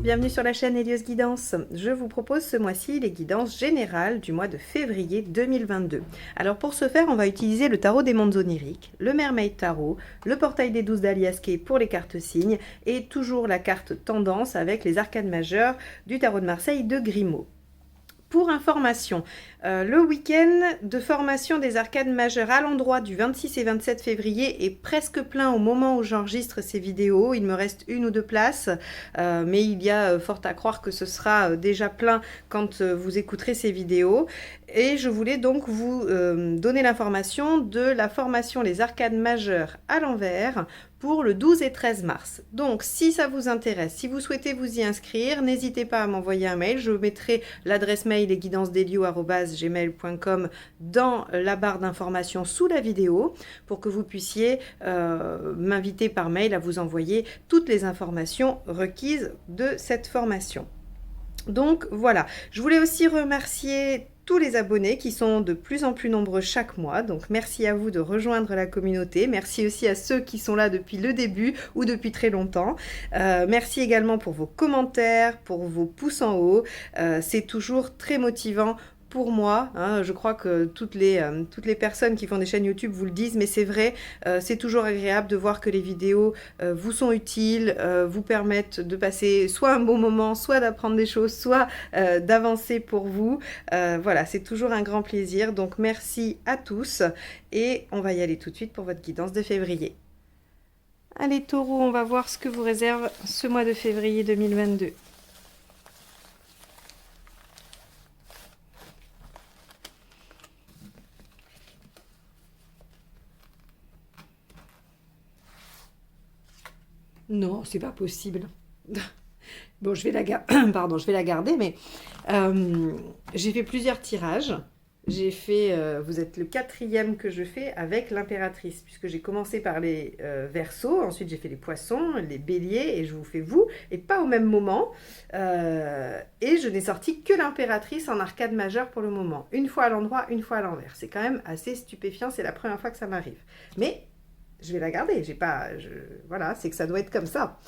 bienvenue sur la chaîne Hélios Guidance. Je vous propose ce mois-ci les guidances générales du mois de février 2022. Alors pour ce faire, on va utiliser le tarot des mondes oniriques, le Mermaid Tarot, le portail des 12 d'Aliaské pour les cartes signes et toujours la carte tendance avec les arcanes majeures du tarot de Marseille de Grimaud. Pour information, le week-end de formation des arcanes majeures à l'endroit du 26 et 27 février est presque plein au moment où j'enregistre ces vidéos. Il me reste 1 ou 2 places, mais il y a fort à croire que ce sera déjà plein quand vous écouterez ces vidéos. Et je voulais donc vous donner l'information de la formation Les arcanes majeures à l'envers pour le 12 et 13 mars. Donc, si ça vous intéresse, si vous souhaitez vous y inscrire, n'hésitez pas à m'envoyer un mail. Je mettrai l'adresse mail lesguidancesdelio@gmail.com dans la barre d'informations sous la vidéo pour que vous puissiez m'inviter par mail à vous envoyer toutes les informations requises de cette formation. Donc, voilà. Je voulais aussi remercier tous les abonnés qui sont de plus en plus nombreux chaque mois. Donc merci à vous de rejoindre la communauté. Merci aussi à ceux qui sont là depuis le début ou depuis très longtemps. Merci également pour vos commentaires, pour vos pouces en haut. C'est toujours très motivant pour moi, hein. Je crois que toutes les personnes qui font des chaînes YouTube vous le disent, mais c'est vrai, c'est toujours agréable de voir que les vidéos vous sont utiles, vous permettent de passer soit un bon moment, soit d'apprendre des choses, soit d'avancer pour vous. Voilà, c'est toujours un grand plaisir, donc merci à tous et on va y aller tout de suite pour votre guidance de février. Allez Taureau, on va voir ce que vous réserve ce mois de février 2022. Non, c'est pas possible. Bon, je vais la Pardon, je vais la garder, mais j'ai fait plusieurs tirages. J'ai fait, vous êtes le 4e que je fais avec l'impératrice, puisque j'ai commencé par les Verseaux, ensuite j'ai fait les Poissons, les Béliers, et je vous fais vous, et pas au même moment. Et je n'ai sorti que l'impératrice en arcade majeure pour le moment. Une fois à l'endroit, une fois à l'envers. C'est quand même assez stupéfiant, c'est la première fois que ça m'arrive. Mais je vais la garder, voilà, c'est que ça doit être comme ça.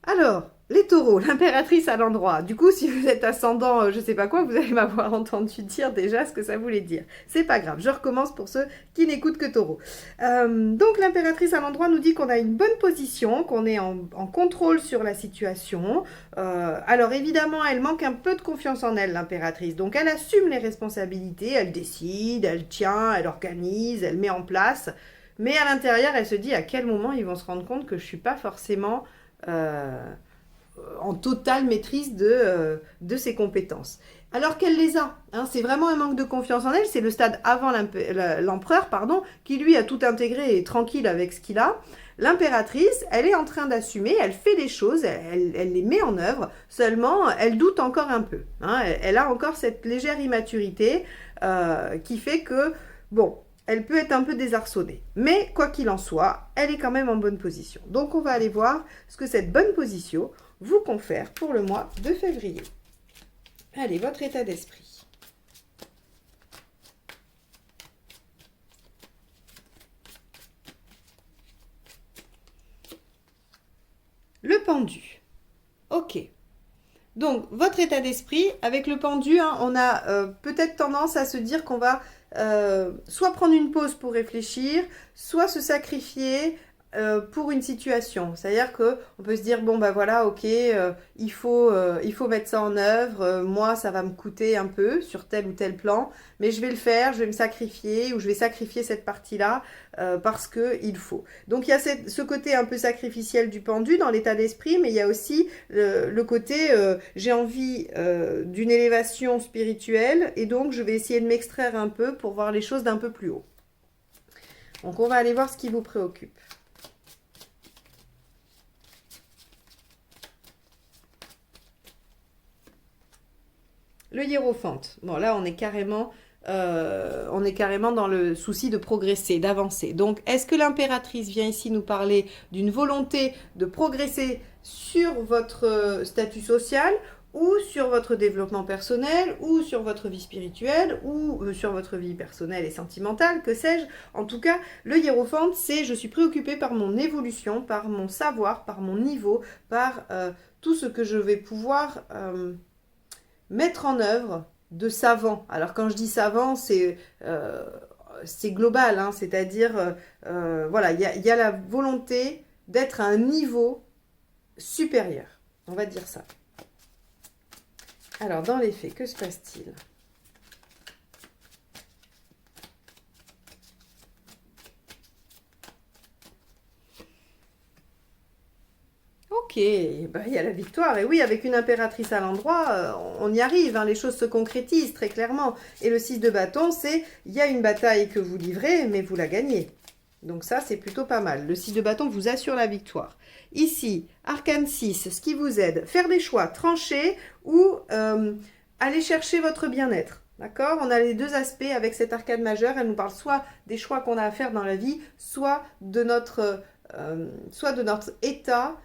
Alors, les taureaux, l'impératrice à l'endroit. Du coup, si vous êtes ascendant, je sais pas quoi, vous allez m'avoir entendu dire déjà ce que ça voulait dire. C'est pas grave, je recommence pour ceux qui n'écoutent que taureau. Donc, l'impératrice à l'endroit nous dit qu'on a une bonne position, qu'on est en contrôle sur la situation. Alors, évidemment, elle manque un peu de confiance en elle, l'impératrice. Donc, elle assume les responsabilités, elle décide, elle tient, elle organise, elle met en place. Mais à l'intérieur, elle se dit à quel moment ils vont se rendre compte que je ne suis pas forcément en totale maîtrise de ses compétences. Alors qu'elle les a. Hein, c'est vraiment un manque de confiance en elle. C'est le stade avant l'empereur, qui lui a tout intégré et est tranquille avec ce qu'il a. L'impératrice, elle est en train d'assumer, elle fait les choses, elle les met en œuvre, seulement elle doute encore un peu. Hein, elle a encore cette légère immaturité qui fait que, bon, elle peut être un peu désarçonnée. Mais quoi qu'il en soit, elle est quand même en bonne position. Donc on va aller voir ce que cette bonne position vous confère pour le mois de février. Allez, votre état d'esprit. Le pendu. Ok. Donc, votre état d'esprit, avec le pendu, hein, on a peut-être tendance à se dire qu'on va soit prendre une pause pour réfléchir, soit se sacrifier pour une situation. C'est-à-dire qu'on peut se dire, bon ben voilà, ok, il faut mettre ça en œuvre, moi ça va me coûter un peu sur tel ou tel plan, mais je vais le faire, je vais me sacrifier, ou je vais sacrifier cette partie-là parce qu'il faut. Donc il y a ce côté un peu sacrificiel du pendu dans l'état d'esprit, mais il y a aussi le côté, j'ai envie d'une élévation spirituelle, et donc je vais essayer de m'extraire un peu pour voir les choses d'un peu plus haut. Donc on va aller voir ce qui vous préoccupe. Le hiérophante. Bon, là, on est carrément dans le souci de progresser, d'avancer. Donc, est-ce que l'impératrice vient ici nous parler d'une volonté de progresser sur votre statut social, ou sur votre développement personnel, ou sur votre vie spirituelle, ou sur votre vie personnelle et sentimentale, que sais-je. En tout cas, le hiérophante, c'est je suis préoccupée par mon évolution, par mon savoir, par mon niveau, par tout ce que je vais pouvoir mettre en œuvre de savant. Alors quand je dis savant, c'est global, hein, c'est-à-dire, voilà, il y a la volonté d'être à un niveau supérieur. On va dire ça. Alors, dans les faits, que se passe-t-il? Ok, bah, il y a la victoire. Et oui, avec une impératrice à l'endroit, on y arrive, hein, les choses se concrétisent très clairement. Et le 6 de bâton, c'est, il y a une bataille que vous livrez, mais vous la gagnez. Donc ça, c'est plutôt pas mal. Le 6 de bâton vous assure la victoire. Ici, arcane 6, ce qui vous aide, faire des choix, trancher ou aller chercher votre bien-être. D'accord? On a les deux aspects avec cette arcane majeure. Elle nous parle soit des choix qu'on a à faire dans la vie, soit de notre état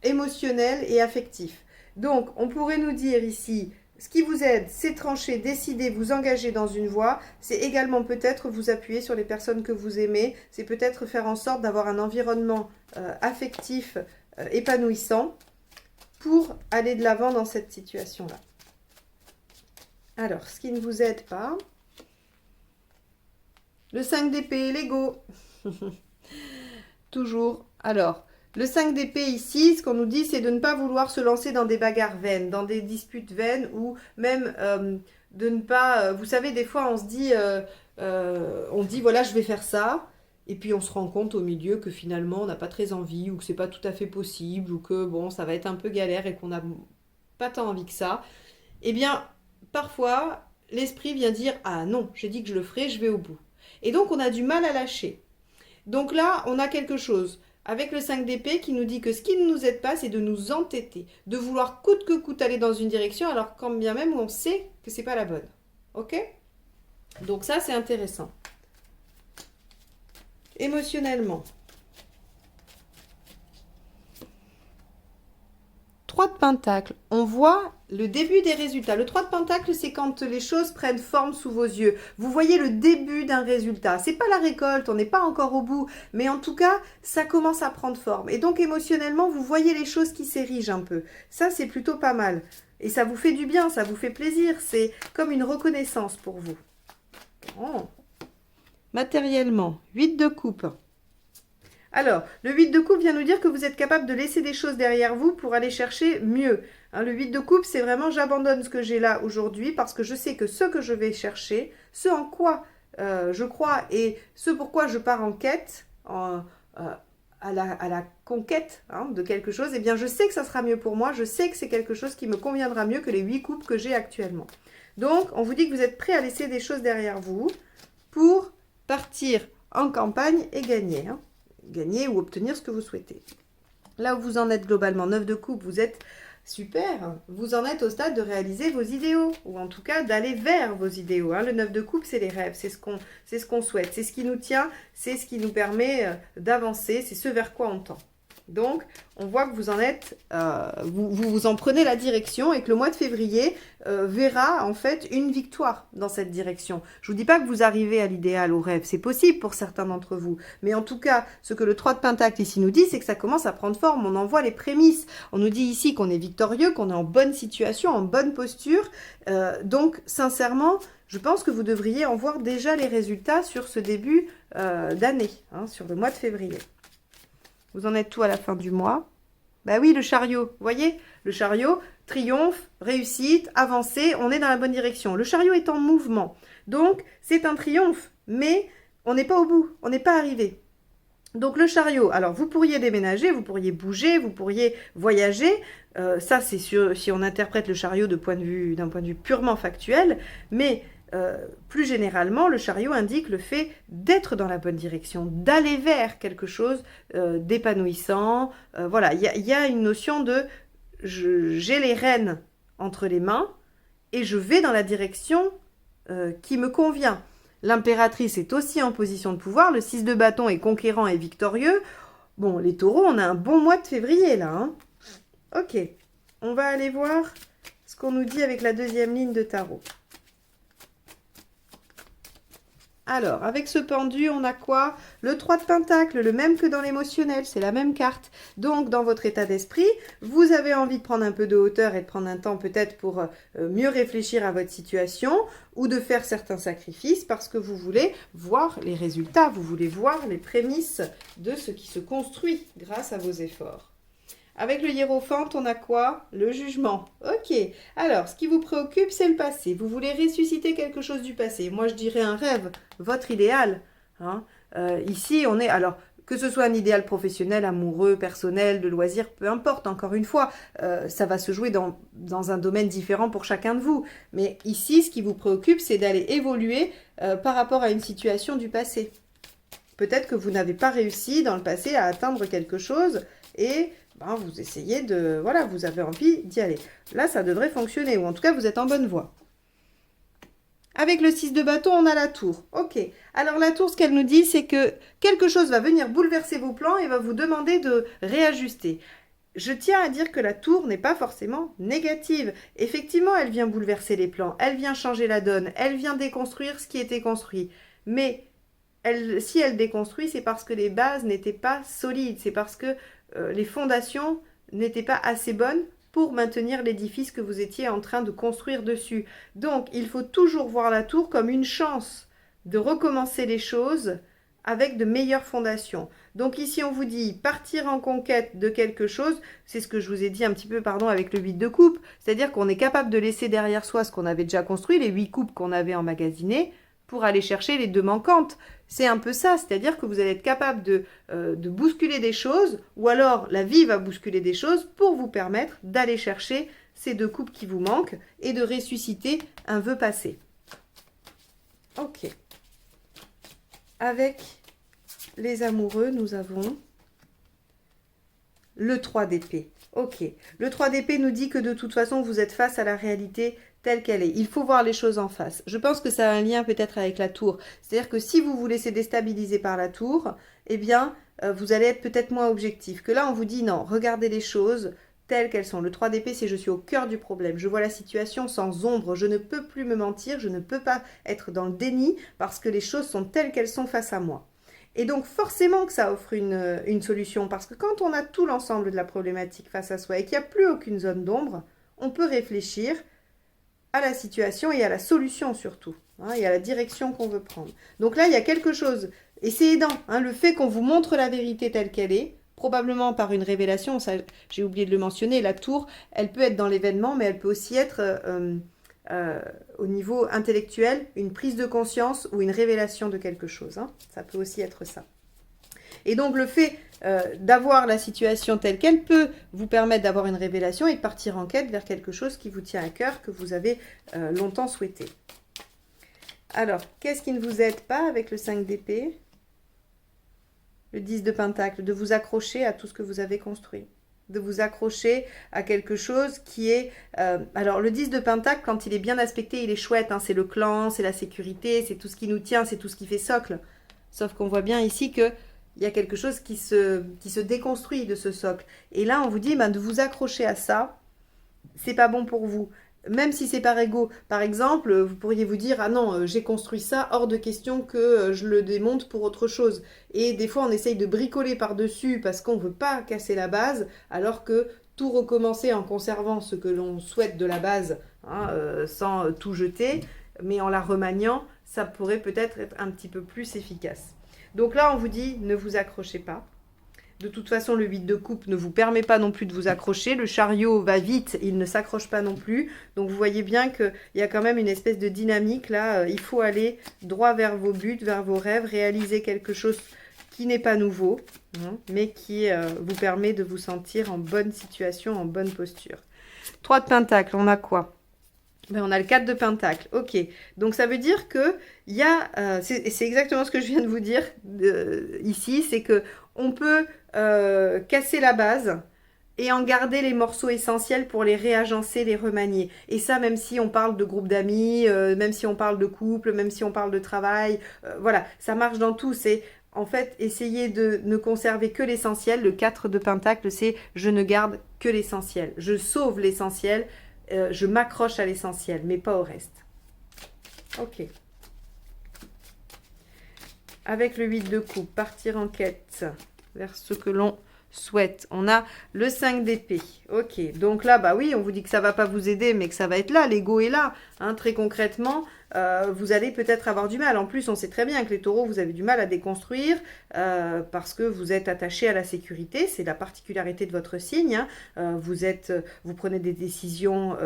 émotionnel et affectif. Donc, on pourrait nous dire ici, ce qui vous aide, c'est trancher, décider, vous engager dans une voie. C'est également peut-être vous appuyer sur les personnes que vous aimez. C'est peut-être faire en sorte d'avoir un environnement affectif épanouissant pour aller de l'avant dans cette situation-là. Alors, ce qui ne vous aide pas, le 5 d'épée, l'ego. Toujours. Alors, le 5 d'épée ici, ce qu'on nous dit, c'est de ne pas vouloir se lancer dans des bagarres vaines, dans des disputes vaines, ou même de ne pas... vous savez, des fois, on se dit, voilà, je vais faire ça, et puis on se rend compte au milieu que finalement, on n'a pas très envie, ou que c'est pas tout à fait possible, ou que, bon, ça va être un peu galère, et qu'on n'a pas tant envie que ça. Eh bien, parfois, l'esprit vient dire, ah non, j'ai dit que je le ferai, je vais au bout. Et donc, on a du mal à lâcher. Donc là, on a quelque chose avec le 5 d'épée qui nous dit que ce qui ne nous aide pas, c'est de nous entêter, de vouloir coûte que coûte aller dans une direction, alors quand bien même on sait que c'est pas la bonne. Ok? Donc ça, c'est intéressant. Émotionnellement. 3 de Pentacle, on voit le début des résultats. Le 3 de Pentacle, c'est quand les choses prennent forme sous vos yeux. Vous voyez le début d'un résultat. C'est pas la récolte, on n'est pas encore au bout, mais en tout cas, ça commence à prendre forme. Et donc, émotionnellement, vous voyez les choses qui s'érigent un peu. Ça, c'est plutôt pas mal. Et ça vous fait du bien, ça vous fait plaisir. C'est comme une reconnaissance pour vous. Bon. Matériellement, 8 de coupe. Alors, le 8 de coupe vient nous dire que vous êtes capable de laisser des choses derrière vous pour aller chercher mieux. Hein, le 8 de coupe, c'est vraiment j'abandonne ce que j'ai là aujourd'hui parce que je sais que ce que je vais chercher, ce en quoi je crois et ce pourquoi je pars en quête, à la conquête de quelque chose, eh bien je sais que ça sera mieux pour moi, je sais que c'est quelque chose qui me conviendra mieux que les 8 coupes que j'ai actuellement. Donc, on vous dit que vous êtes prêt à laisser des choses derrière vous pour partir en campagne et gagner. Hein. Gagner ou obtenir ce que vous souhaitez. Là où vous en êtes globalement, 9 de coupe, vous êtes super. Vous en êtes au stade de réaliser vos idéaux, ou en tout cas d'aller vers vos idéaux. Hein. Le 9 de coupe, c'est les rêves, c'est ce qu'on souhaite, c'est ce qui nous tient, c'est ce qui nous permet d'avancer, c'est ce vers quoi on tend. Donc, on voit que vous en êtes, vous en prenez la direction et que le mois de février verra en fait une victoire dans cette direction. Je vous dis pas que vous arrivez à l'idéal, au rêve, c'est possible pour certains d'entre vous. Mais en tout cas, ce que le 3 de Pentacle ici nous dit, c'est que ça commence à prendre forme, on en voit les prémices. On nous dit ici qu'on est victorieux, qu'on est en bonne situation, en bonne posture. Donc, sincèrement, je pense que vous devriez en voir déjà les résultats sur ce début d'année, hein, sur le mois de février. Vous en êtes tout à la fin du mois. Bah oui, le chariot, vous voyez? Le chariot, triomphe, réussite, avancée, on est dans la bonne direction. Le chariot est en mouvement. Donc, c'est un triomphe, mais on n'est pas au bout, on n'est pas arrivé. Donc, le chariot, alors vous pourriez déménager, vous pourriez bouger, vous pourriez voyager. Ça, c'est sûr, si on interprète le chariot d'un point de vue purement factuel, mais... plus généralement, le chariot indique le fait d'être dans la bonne direction, d'aller vers quelque chose d'épanouissant. Voilà, il y a une notion de j'ai les rênes entre les mains et je vais dans la direction qui me convient. L'impératrice est aussi en position de pouvoir, le 6 de bâton est conquérant et victorieux. Bon, les taureaux, on a un bon mois de février là. Hein. Ok, on va aller voir ce ce qu'on nous dit avec la deuxième ligne de tarot. Alors, avec ce pendu, on a quoi? Le 3 de Pentacle, le même que dans l'émotionnel, c'est la même carte. Donc, dans votre état d'esprit, vous avez envie de prendre un peu de hauteur et de prendre un temps peut-être pour mieux réfléchir à votre situation ou de faire certains sacrifices parce que vous voulez voir les résultats, vous voulez voir les prémices de ce qui se construit grâce à vos efforts. Avec le hiérophante, on a quoi? Le jugement. Ok. Alors, ce qui vous préoccupe, c'est le passé. Vous voulez ressusciter quelque chose du passé. Moi, je dirais un rêve, votre idéal. Hein. Ici, on est... Alors, que ce soit un idéal professionnel, amoureux, personnel, de loisir, peu importe, encore une fois, ça va se jouer dans un domaine différent pour chacun de vous. Mais ici, ce qui vous préoccupe, c'est d'aller évoluer par rapport à une situation du passé. Peut-être que vous n'avez pas réussi dans le passé à atteindre quelque chose et... vous essayez de... Voilà, vous avez envie d'y aller. Là, ça devrait fonctionner, ou en tout cas, vous êtes en bonne voie. Avec le 6 de bâton, on a la tour. Ok. Alors, la tour, ce qu'elle nous dit, c'est que quelque chose va venir bouleverser vos plans et va vous demander de réajuster. Je tiens à dire que la tour n'est pas forcément négative. Effectivement, elle vient bouleverser les plans, elle vient changer la donne, elle vient déconstruire ce qui était construit. Mais si elle déconstruit, c'est parce que les bases n'étaient pas solides, c'est parce que les fondations n'étaient pas assez bonnes pour maintenir l'édifice que vous étiez en train de construire dessus. Donc, il faut toujours voir la tour comme une chance de recommencer les choses avec de meilleures fondations. Donc ici, on vous dit partir en conquête de quelque chose, c'est ce que je vous ai dit un petit peu, pardon, avec le 8 de coupe, c'est-à-dire qu'on est capable de laisser derrière soi ce qu'on avait déjà construit, les 8 coupes qu'on avait emmagasinées, pour aller chercher les 2 manquantes. C'est un peu ça, c'est-à-dire que vous allez être capable de bousculer des choses, ou alors la vie va bousculer des choses pour vous permettre d'aller chercher ces 2 coupes qui vous manquent et de ressusciter un vœu passé. Ok. Avec les amoureux, nous avons le 3 d'épée. Ok. Le 3 d'épée nous dit que de toute façon, vous êtes face à la réalité telle qu'elle est. Il faut voir les choses en face. Je pense que ça a un lien peut-être avec la tour. C'est-à-dire que si vous vous laissez déstabiliser par la tour, eh bien, vous allez être peut-être moins objectif. Que là, on vous dit non, regardez les choses telles qu'elles sont. Le 3 d'épée, c'est je suis au cœur du problème. Je vois la situation sans ombre. Je ne peux plus me mentir. Je ne peux pas être dans le déni parce que les choses sont telles qu'elles sont face à moi. Et donc, forcément que ça offre une solution. Parce que quand on a tout l'ensemble de la problématique face à soi et qu'il n'y a plus aucune zone d'ombre, on peut réfléchir à la situation et à la solution surtout, hein, et à la direction qu'on veut prendre. Donc là, il y a quelque chose, et c'est aidant, hein, le fait qu'on vous montre la vérité telle qu'elle est, probablement par une révélation, ça j'ai oublié de le mentionner, la tour, elle peut être dans l'événement, mais elle peut aussi être au niveau intellectuel, une prise de conscience ou une révélation de quelque chose, hein, ça peut aussi être ça. Et donc le fait d'avoir la situation telle qu'elle peut vous permettre d'avoir une révélation et de partir en quête vers quelque chose qui vous tient à cœur, que vous avez longtemps souhaité. Alors, qu'est-ce qui ne vous aide pas avec le 5 d'épée? Le 10 de pentacle, de vous accrocher à tout ce que vous avez construit. De vous accrocher à quelque chose qui est... alors, le 10 de pentacle, quand il est bien aspecté, il est chouette. Hein, c'est le clan, c'est la sécurité, c'est tout ce qui nous tient, c'est tout ce qui fait socle. Sauf qu'on voit bien ici que il y a quelque chose qui se déconstruit de ce socle. Et là, on vous dit de vous accrocher à ça, c'est pas bon pour vous. Même si c'est par ego. Par exemple, vous pourriez vous dire, ah non, j'ai construit ça, hors de question que je le démonte pour autre chose. Et des fois, on essaye de bricoler par-dessus parce qu'on ne veut pas casser la base, alors que tout recommencer en conservant ce que l'on souhaite de la base, hein, sans tout jeter, mais en la remaniant, ça pourrait peut-être être un petit peu plus efficace. Donc là, on vous dit, ne vous accrochez pas. De toute façon, le 8 de coupe ne vous permet pas non plus de vous accrocher. Le chariot va vite, il ne s'accroche pas non plus. Donc vous voyez bien qu'il y a quand même une espèce de dynamique là. Il faut aller droit vers vos buts, vers vos rêves, réaliser quelque chose qui n'est pas nouveau, hein, mais qui vous permet de vous sentir en bonne situation, en bonne posture. 3 de pentacle, on a quoi ? Ben, on a le 4 de pentacle, ok. Donc ça veut dire que il y a, c'est exactement ce que je viens de vous dire ici, c'est que on peut casser la base et en garder les morceaux essentiels pour les réagencer, les remanier. Et ça, même si on parle de groupe d'amis, même si on parle de couple, même si on parle de travail, voilà, ça marche dans tout. C'est en fait essayer de ne conserver que l'essentiel. Le 4 de pentacle, c'est je ne garde que l'essentiel. Je sauve l'essentiel. je m'accroche à l'essentiel, mais pas au reste. Ok. Avec le 8 de coupe, partir en quête vers ce que l'on souhaite. On a le 5 d'épée. Ok, donc là, bah oui, on vous dit que ça va pas vous aider, mais que ça va être là. L'ego est là. Hein, très concrètement, vous allez peut-être avoir du mal. En plus, on sait très bien que les taureaux, vous avez du mal à déconstruire parce que vous êtes attaché à la sécurité. C'est la particularité de votre signe. Hein. Vous prenez des décisions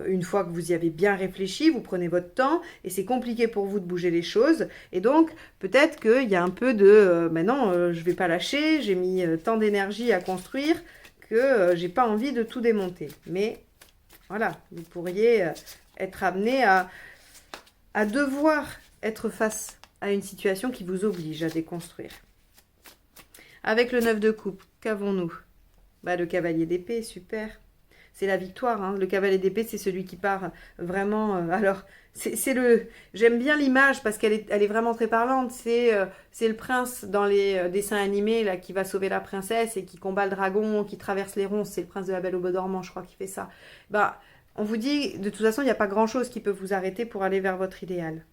une fois que vous y avez bien réfléchi. Vous prenez votre temps et c'est compliqué pour vous de bouger les choses. Et donc, peut-être qu'il y a un peu de mais non, je ne vais pas lâcher. J'ai mis tant d'énergie à construire que j'ai pas envie de tout démonter. Mais voilà, vous pourriez être amené à devoir être face à une situation qui vous oblige à déconstruire. Avec le 9 de coupe, qu'avons-nous? Bah, le cavalier d'épée, super. C'est la victoire. Hein. Le cavalier d'épée, c'est celui qui part vraiment... alors, j'aime bien l'image parce qu'elle est vraiment très parlante. C'est le prince dans les dessins animés là, qui va sauver la princesse et qui combat le dragon, qui traverse les ronces. C'est le prince de la Belle au bois dormant, je crois, qui fait ça. Bah, on vous dit, de toute façon, il n'y a pas grand-chose qui peut vous arrêter pour aller vers votre idéal.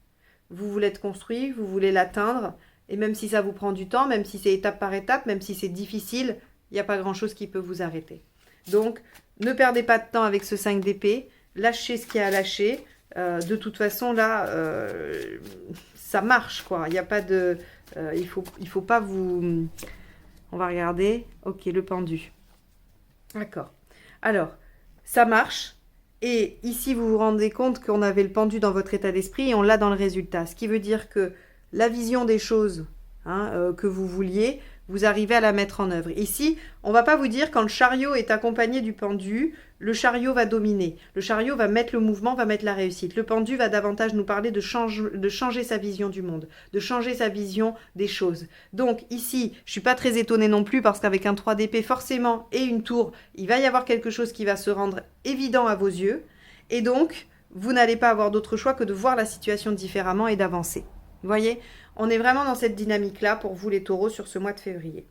Vous voulez être construit, vous voulez l'atteindre. Et même si ça vous prend du temps, même si c'est étape par étape, même si c'est difficile, il n'y a pas grand-chose qui peut vous arrêter. Donc, ne perdez pas de temps avec ce 5 d'épée. Lâchez ce qu'il y a à lâcher. De toute façon, là, ça marche, quoi. Il n'y a pas de... il faut pas vous... On va regarder. Ok, le pendu. D'accord. Alors, ça marche. Et ici, vous vous rendez compte qu'on avait le pendu dans votre état d'esprit et on l'a dans le résultat. Ce qui veut dire que la vision des choses que vous vouliez, vous arrivez à la mettre en œuvre. Ici, on ne va pas vous dire quand le chariot est accompagné du pendu, le chariot va dominer. Le chariot va mettre le mouvement, va mettre la réussite. Le pendu va davantage nous parler de changer sa vision du monde, de changer sa vision des choses. Donc ici, je ne suis pas très étonnée non plus parce qu'avec un 3 d'épée forcément et une tour, il va y avoir quelque chose qui va se rendre évident à vos yeux. Et donc, vous n'allez pas avoir d'autre choix que de voir la situation différemment et d'avancer. Vous voyez, on est vraiment dans cette dynamique-là pour vous les taureaux sur ce mois de février.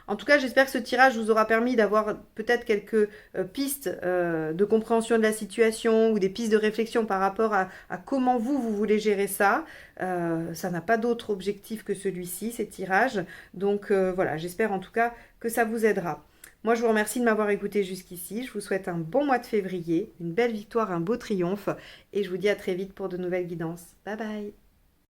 En tout cas, j'espère que ce tirage vous aura permis d'avoir peut-être quelques pistes de compréhension de la situation ou des pistes de réflexion par rapport à comment vous voulez gérer ça. Ça n'a pas d'autre objectif que celui-ci, ces tirages. Donc voilà, j'espère en tout cas que ça vous aidera. Moi, je vous remercie de m'avoir écouté jusqu'ici. Je vous souhaite un bon mois de février, une belle victoire, un beau triomphe. Et je vous dis à très vite pour de nouvelles guidances. Bye bye!